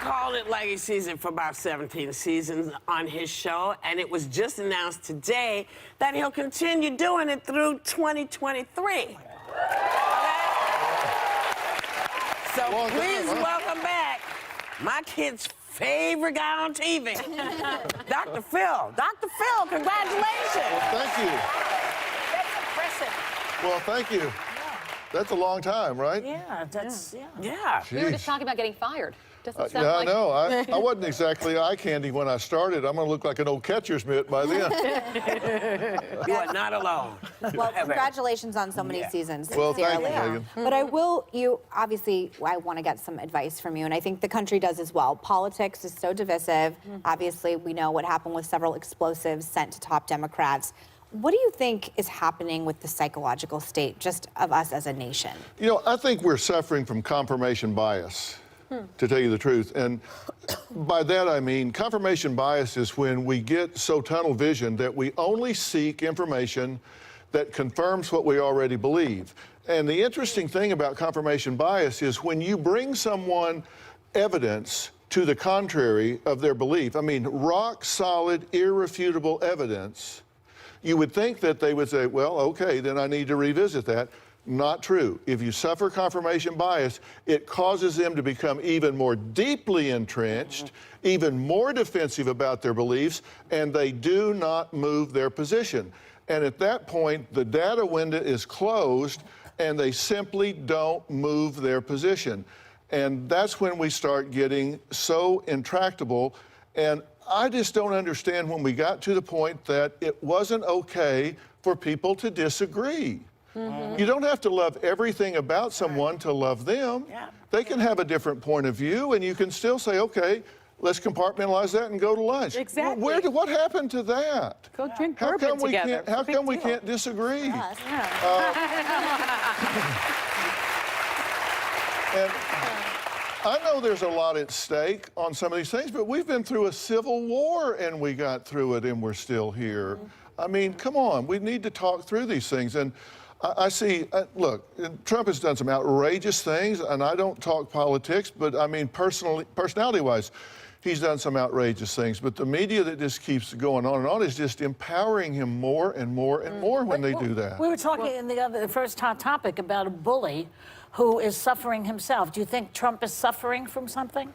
called it like he sees it for about 17 seasons on his show, and it was just announced today that he'll continue doing it through 2023. So please welcome back my kid's favorite guy on TV, Dr. Phil. Dr. Phil, congratulations. Well, thank you. That's impressive. Well, thank you. That's a long time, right? Yeah, that's, Yeah. We were just talking about getting fired. Doesn't sound Yeah, like... I know. I wasn't exactly eye candy when I started. I'm going to look like an old catcher's mitt by then. You are not alone. Well, congratulations on so many seasons. Well, thank you, sincerely. Megan. But I want to get some advice from you, and I think the country does as well. Politics is so divisive. Obviously, we know what happened with several explosives sent to top Democrats. What do you think is happening with the psychological state just of us as a nation? You know, I think we're suffering from confirmation bias, to tell you the truth. And by that I mean confirmation bias is when we get so tunnel vision that we only seek information that confirms what we already believe. And the interesting thing about confirmation bias is when you bring someone evidence to the contrary of their belief, I mean rock solid, irrefutable evidence, you would think that they would say, well, okay, then I need to revisit that. Not true. If you suffer confirmation bias, it causes them to become even more deeply entrenched, even more defensive about their beliefs, and they do not move their position. And at that point, the data window is closed, and they simply don't move their position. And that's when we start getting so intractable. And I just don't understand when we got to the point that it wasn't okay for people to disagree. You don't have to love everything about someone to love them. They can have a different point of view, and you can still say, okay, let's compartmentalize that and go to lunch. Exactly. What happened to that? Go drink bourbon together. How come we can't disagree? And I know there's a lot at stake on some of these things, but we've been through a civil war and we got through it and we're still here. I mean, come on, we need to talk through these things. And I see, look, Trump has done some outrageous things, and I don't talk politics, but I mean, personality-wise, he's done some outrageous things. But the media that just keeps going on and on is just empowering him more and more and more when they do that. We were talking in the first hot topic about a bully who is suffering himself. Do you think Trump is suffering from something?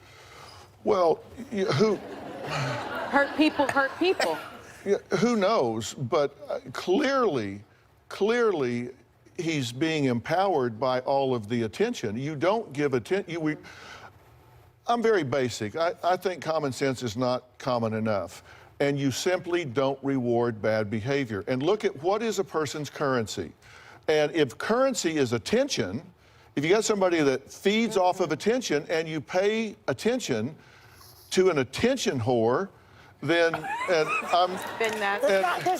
Well, who... Hurt people hurt people. Yeah, who knows? But clearly, he's being empowered by all of the attention. You don't give attention. I'm very basic. I think common sense is not common enough. And you simply don't reward bad behavior. And look at what is a person's currency. And if currency is attention, if you got somebody that feeds off of attention and you pay attention to an attention whore, then there's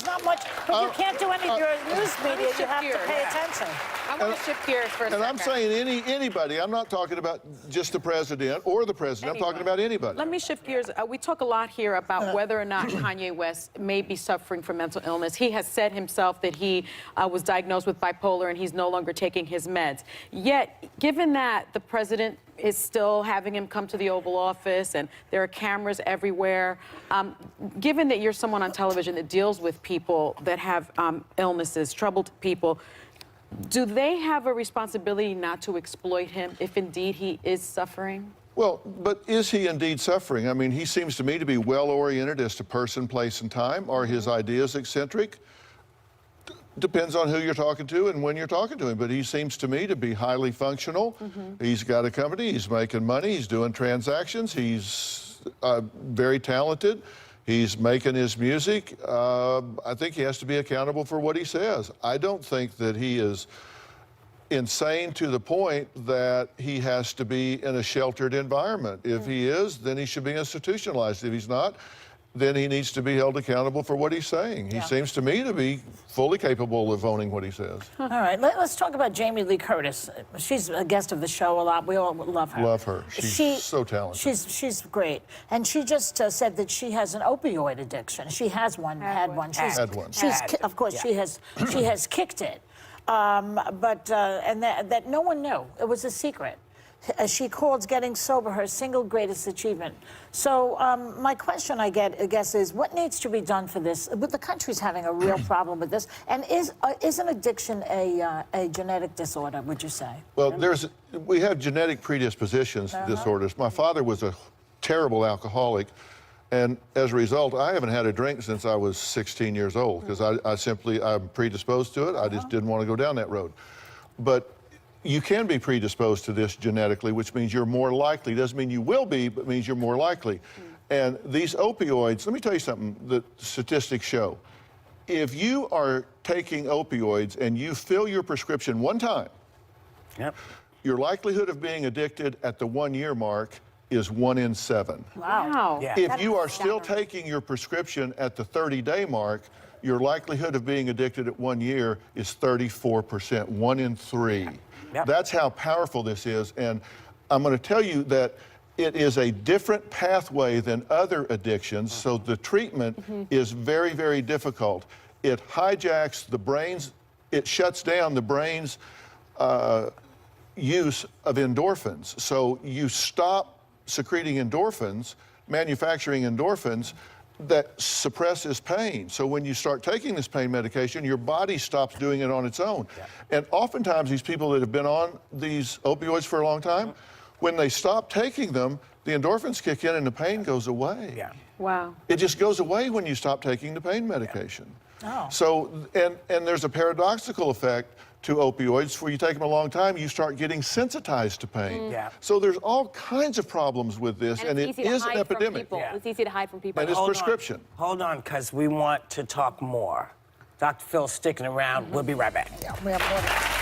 not much, but you can't do any of your news media. You have to pay attention. I want to shift gears for a second. And I'm saying anybody. I'm not talking about just the president or the president. I'm talking about anybody. Let me shift gears. We talk a lot here about whether or not Kanye West may be suffering from mental illness. He has said himself that he was diagnosed with bipolar and he's no longer taking his meds. Yet, given that the president is still having him come to the Oval Office and there are cameras everywhere, given that you're someone on television that deals with people that have illnesses, troubled people, do they have a responsibility not to exploit him if indeed he is suffering? Well, but is he indeed suffering? I mean, he seems to me to be well-oriented as to person, place, and time. Are his ideas eccentric? Depends on who you're talking to and when you're talking to him. But he seems to me to be highly functional. He's got a company. He's making money. He's doing transactions. He's very talented. He's making his music. I think he has to be accountable for what he says. I don't think that he is insane to the point that he has to be in a sheltered environment. If he is, then he should be institutionalized. If he's not, then he needs to be held accountable for what he's saying. He seems to me to be fully capable of owning what he says. All right, let's talk about Jamie Lee Curtis. She's a guest of the show a lot. We all love her. Love her. She's so talented. She's great. And she just said that she has an opioid addiction. She has one, had one. Of course, she has kicked it. And that no one knew. It was a secret. She calls getting sober her single greatest achievement. So my question, I guess, is what needs to be done for this? But the country's having a real problem with this. And is an addiction a genetic disorder, would you say? Well, we have genetic predispositions to disorders. My father was a terrible alcoholic. And as a result, I haven't had a drink since I was 16 years old because I'm predisposed to it. I just didn't want to go down that road. But you can be predisposed to this genetically, which means you're more likely. Doesn't mean you will be, but means you're more likely. And these opioids, let me tell you something that statistics show. If you are taking opioids and you fill your prescription one time, your likelihood of being addicted at the 1-year mark is 1 in 7. Wow. Yeah. If you are still taking your prescription at the 30-day mark, your likelihood of being addicted at 1 year is 34%, 1 in 3. Yep. That's how powerful this is. And I'm going to tell you that it is a different pathway than other addictions, so the treatment is very, very difficult. It hijacks the brain's, it shuts down the brain's use of endorphins. So you stop secreting endorphins, manufacturing endorphins, that suppresses pain. So when you start taking this pain medication, your body stops doing it on its own. And oftentimes these people that have been on these opioids for a long time, when they stop taking them, the endorphins kick in and the pain goes away. Wow. It just goes away when you stop taking the pain medication. So, and there's a paradoxical effect to opioids. Where you take them a long time, you start getting sensitized to pain. So there's all kinds of problems with this, and it is an epidemic. It's easy to hide from people. And it's prescription. Hold on, because we want to talk more. Dr. Phil's sticking around. We'll be right back. We have more.